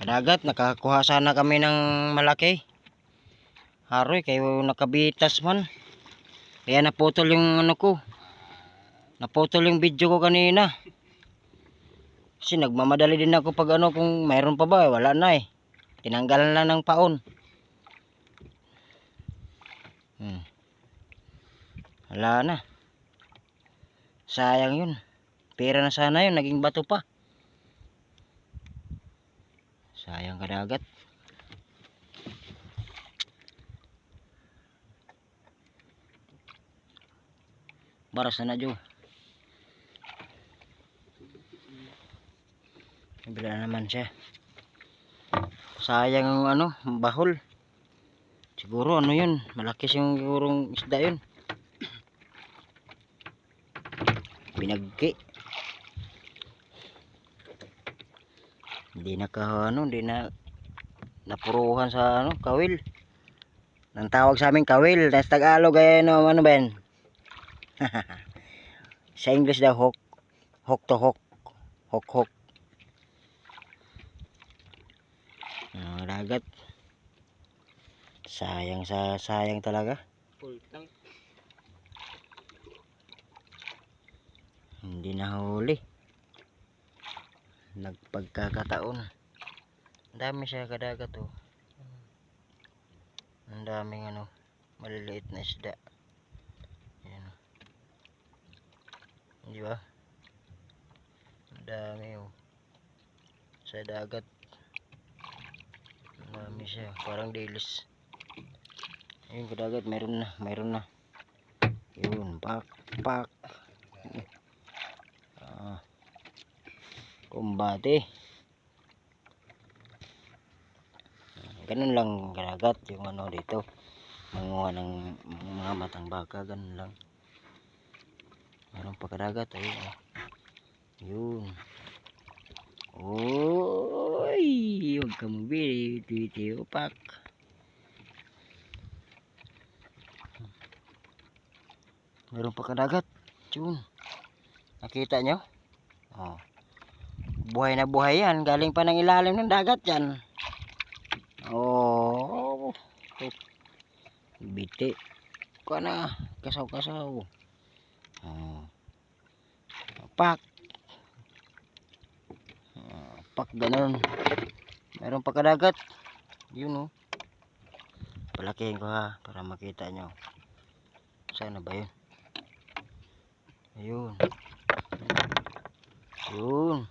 Kadagat, nakakuha sana kami ng malaki. Haroy, kayo nakabitas man. Kaya naputol yung ano ko. Naputol yung video ko kanina. Kasi nagmamadali din ako pag ano, kung mayroon pa ba, wala na eh. Tinanggalan lang ng paon. Wala na. Sayang yun. Pera na sana yun, naging bato pa. Sayang kadagat. Baras na Jo. Bila naman siya. Sayang yung ano, bahol. Siguro ano yun, malaki sigurong isda yun. Binagki. Hindi na ano, hindi na napuruhan sa ano, kawil. Nang tawag sa amin kawil, sa Tagalog ay ano ba yan? Sa English daw hook. Hook to hook. Hook hook. Dagat. Sayang talaga. Hindi nahuli. Nagpagkakataon. Ang dami siya kadagat oh. Ang daming ano, maliliit na isda. Ayan. Di ba? Ang dami oh. Sa dagat. Ang dami siya, parang dilis. Ayun kadagat, mayroon na. Yun, pak. Kumbate. Ganun lang kadagat yung ano dito. Manguha ng mga matang baka, ganun lang. Mayroon pa kadagat, ayun oh. Yun. Oy, huwag ka mabili, pak. Mayroon pa kadagat. Yun. Nakita nyo? Oh. Buhay na buhay yan. Galing pa ng ilalim ng dagat yan. Oh. Biti. Kuha na. Kasaw-kasaw. Oh. Pak. Pak ganun. Mayroon pa kadagat. Yun oh. Palakihin ko ha. Para makita nyo. Sana ba yun? Ayun. Yun.